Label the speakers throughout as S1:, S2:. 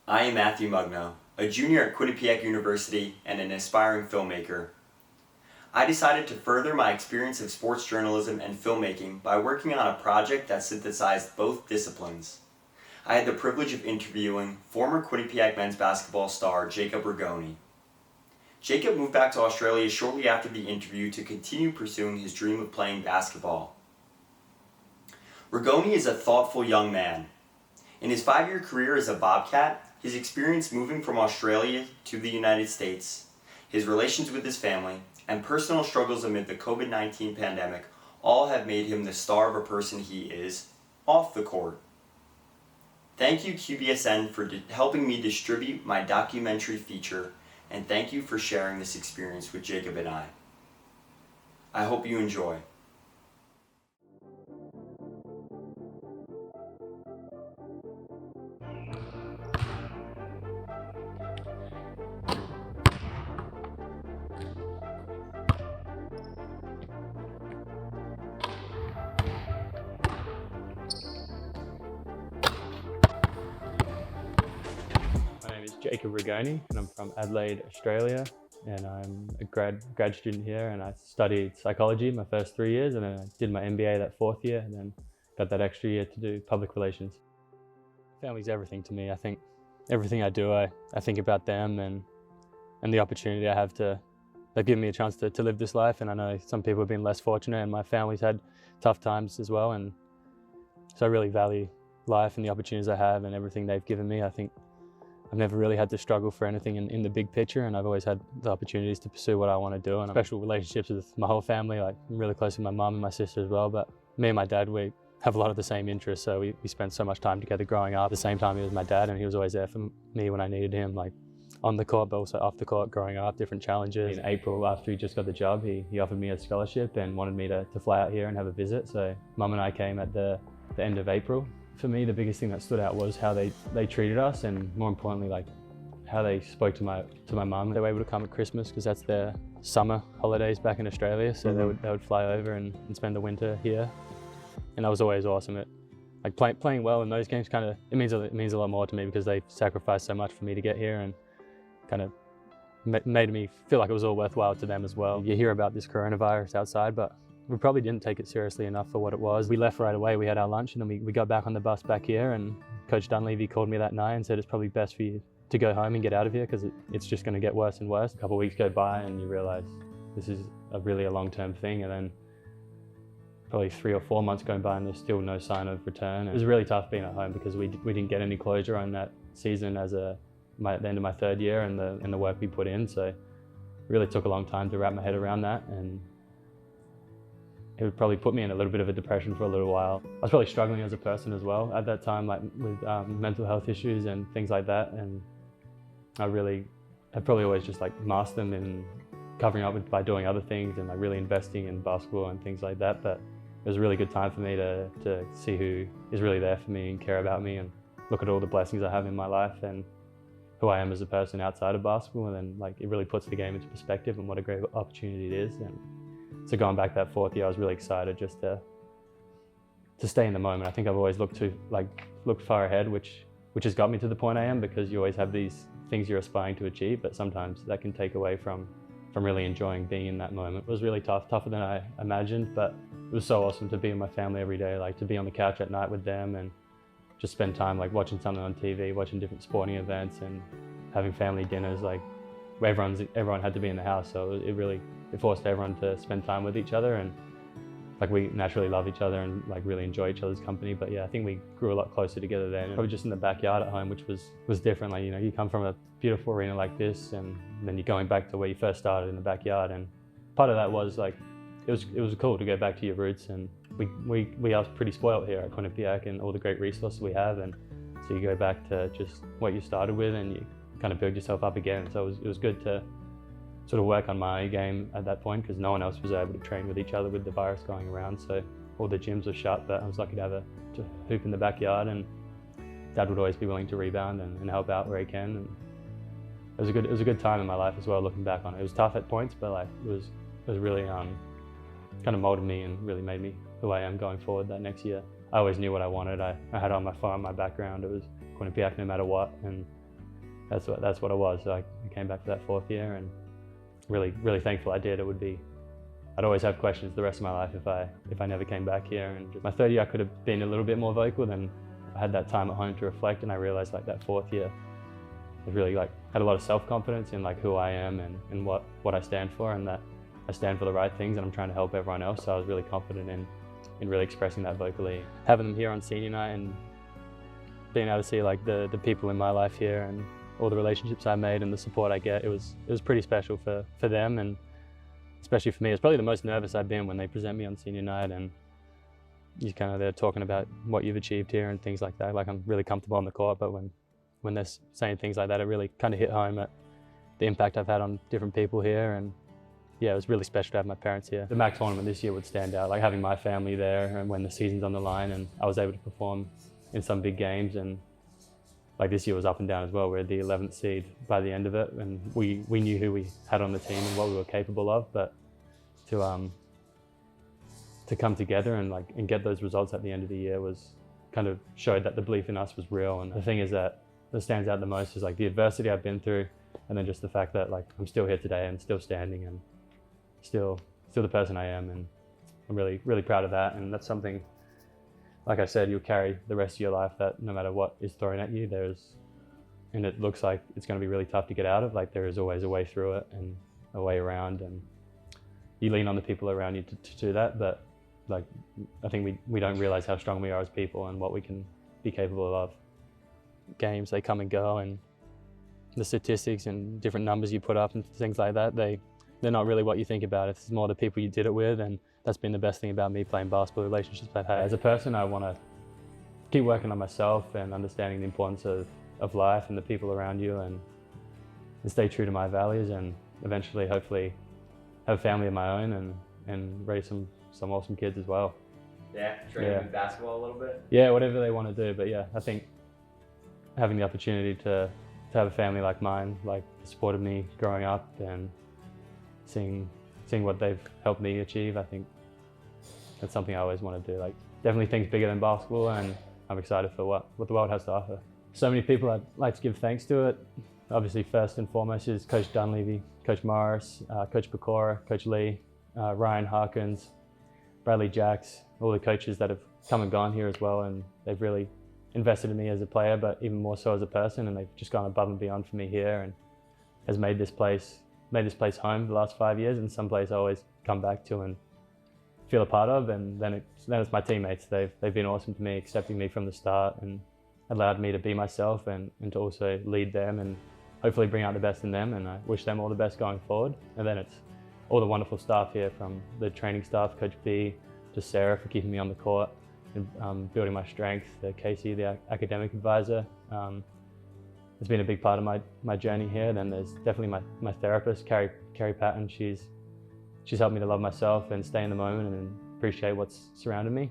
S1: I am Matthew Mugno, a junior at Quinnipiac University and an aspiring filmmaker. I decided to further my experience of sports journalism and filmmaking by working on a project that synthesized both disciplines. I had the privilege of interviewing former Quinnipiac Men's basketball star Jacob Rigoni. Jacob moved back to Australia shortly after the interview to continue pursuing his dream of playing basketball. Rigoni is a thoughtful young man. In his 5-year career as a Bobcat, his experience moving from Australia to the United States, his relations with his family, and personal struggles amid the COVID-19 pandemic all have made him the star of a person he is off the court. Thank you QBSN for helping me distribute my documentary feature, and thank you for sharing this experience with Jacob and I. I hope you enjoy.
S2: My name is Jacob Rigoni and I'm from Adelaide, Australia, and I'm a grad student here, and I studied psychology my first 3 years, and then I did my MBA that 4th year, and then got that extra year to do public relations. Family's everything to me. I think everything I do, I think about them and the opportunity I have they've given me a chance to live this life, and I know some people have been less fortunate and my family's had tough times as well, and so I really value life and the opportunities I have and everything they've given me. I think I've never really had to struggle for anything in the big picture, and I've always had the opportunities to pursue what I want to do. And special relationships with my whole family. Like, I'm really close with my mum and my sister as well, but me and my dad, we have a lot of the same interests, so we spent so much time together growing up. At the same time, he was my dad, and he was always there for me when I needed him, like on the court, but also off the court, growing up, different challenges. In April, after he just got the job, he offered me a scholarship and wanted me to fly out here and have a visit. So mum and I came at the end of April. For me, the biggest thing that stood out was how they treated us, and more importantly, like how they spoke to my mum. They were able to come at Christmas because that's their summer holidays back in Australia, so they would fly over and spend the winter here, and that was always awesome. Playing well in those games it means a lot more to me because they sacrificed so much for me to get here, and kind of made me feel like it was all worthwhile to them as well. You hear about this coronavirus outside, but we probably didn't take it seriously enough for what it was. We left right away, we had our lunch, and then we got back on the bus back here, and Coach Dunleavy called me that night and said it's probably best for you to go home and get out of here because it's just going to get worse and worse. A couple of weeks go by and you realize this is really a long-term thing, and then probably 3 or 4 months going by and there's still no sign of return. It was really tough being at home because we didn't get any closure on that season at the end of my 3rd year and the work we put in. So it really took a long time to wrap my head around that, and it would probably put me in a little bit of a depression for a little while. I was probably struggling as a person as well at that time, like with mental health issues and things like that, and I'd probably always just like masked them and covering up by doing other things and like really investing in basketball and things like that. But it was a really good time for me to see who is really there for me and care about me, and look at all the blessings I have in my life and who I am as a person outside of basketball. And then like it really puts the game into perspective and what a great opportunity it is. And so going back that 4th year, I was really excited just to stay in the moment. I think I've always looked far ahead, which has got me to the point I am, because you always have these things you're aspiring to achieve, but sometimes that can take away from really enjoying being in that moment. It was really tougher than I imagined, but it was so awesome to be with my family every day, like to be on the couch at night with them and just spend time like watching something on TV, watching different sporting events and having family dinners. Like everyone had to be in the house, so it forced everyone to spend time with each other, and like we naturally love each other and like really enjoy each other's company. But yeah, I think we grew a lot closer together then, probably just in the backyard at home, which was different. Like, you know, you come from a beautiful arena like this, and then you're going back to where you first started in the backyard, and part of that was like it was cool to go back to your roots. And we are pretty spoiled here at Quinnipiac and all the great resources we have, and so you go back to just what you started with and you kind of build yourself up again. So it was good to sort of work on my game at that point, because no one else was able to train with each other with the virus going around. So all the gyms were shut, but I was lucky to hoop in the backyard, and Dad would always be willing to rebound and help out where he can. And it was a good time in my life as well, looking back on it. It was tough at points, but like it was really kind of molded me and really made me who I am going forward that next year. I always knew what I wanted. I had on my phone, my background, it was Quinnipiac no matter what, and that's what it was. So I came back for that 4th year, and really thankful I did. I'd always have questions the rest of my life if I never came back here. And my 3rd year I could have been a little bit more vocal, then I had that time at home to reflect, and I realized like that 4th year I really like had a lot of self-confidence in like who I am and what I stand for, and that I stand for the right things and I'm trying to help everyone else. So I was really confident in really expressing that vocally. Having them here on senior night and being able to see like the people in my life here and all the relationships I made and the support I get, it was pretty special for them, and especially for me. It's probably the most nervous I've been when they present me on senior night and you're kind of there talking about what you've achieved here and things like that. Like I'm really comfortable on the court, but when they're saying things like that, it really kind of hit home at the impact I've had on different people here. And yeah, it was really special to have my parents here. The MAC tournament this year would stand out, like having my family there and when the season's on the line, and I was able to perform in some big games. And like this year was up and down as well. We were the 11th seed by the end of it, and we knew who we had on the team and what we were capable of. But to come together and get those results at the end of the year was kind of showed that the belief in us was real. And the thing is that stands out the most is like the adversity I've been through, and then just the fact that like I'm still here today and still standing and still the person I am, and I'm really proud of that. And that's something, like I said, you'll carry the rest of your life, that no matter what is thrown at you, and it looks like it's going to be really tough to get out of, like there is always a way through it and a way around, and you lean on the people around you to do that. But like I think we don't realize how strong we are as people and what we can be capable of. Games, they come and go, and the statistics and different numbers you put up and things like that, they're not really what you think about. It's more the people you did it with, and that's been the best thing about me playing basketball, relationships I've had. As a person, I want to keep working on myself and understanding the importance of life and the people around you, and stay true to my values, and eventually, hopefully, have a family of my own and raise some awesome kids as well.
S1: Yeah, training with basketball a little bit?
S2: Yeah, whatever they want to do. But yeah, I think having the opportunity to have a family like mine, like supported me growing up, and seeing what they've helped me achieve, I think that's something I always want to do. Like definitely things bigger than basketball, and I'm excited for what the world has to offer. So many people I'd like to give thanks to it. Obviously, first and foremost is Coach Dunleavy, Coach Morris, Coach Pecora, Coach Lee, Ryan Harkins, Bradley Jacks, all the coaches that have come and gone here as well, and they've really invested in me as a player, but even more so as a person, and they've just gone above and beyond for me here, and has made this place home the last 5 years, and some place I always come back to and feel a part of. And then it's my teammates. They've been awesome to me, accepting me from the start and allowed me to be myself and to also lead them and hopefully bring out the best in them, and I wish them all the best going forward. And then it's all the wonderful staff here, from the training staff, Coach B, to Sarah for keeping me on the court and building my strength, Casey, the academic advisor. It's been a big part of my journey here. Then there's definitely my therapist, Carrie Patton. She's helped me to love myself and stay in the moment and appreciate what's surrounded me.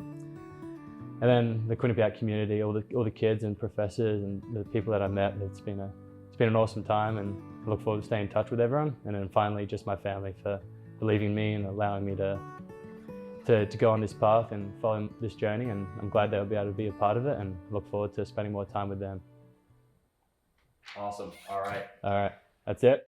S2: And then the Quinnipiac community, all the kids and professors and the people that I've met. It's been an awesome time, and I look forward to staying in touch with everyone. And then finally, just my family for believing in me and allowing me to go on this path and follow this journey. And I'm glad they'll be able to be a part of it, and look forward to spending more time with them.
S1: Awesome. All right.
S2: All right. That's it.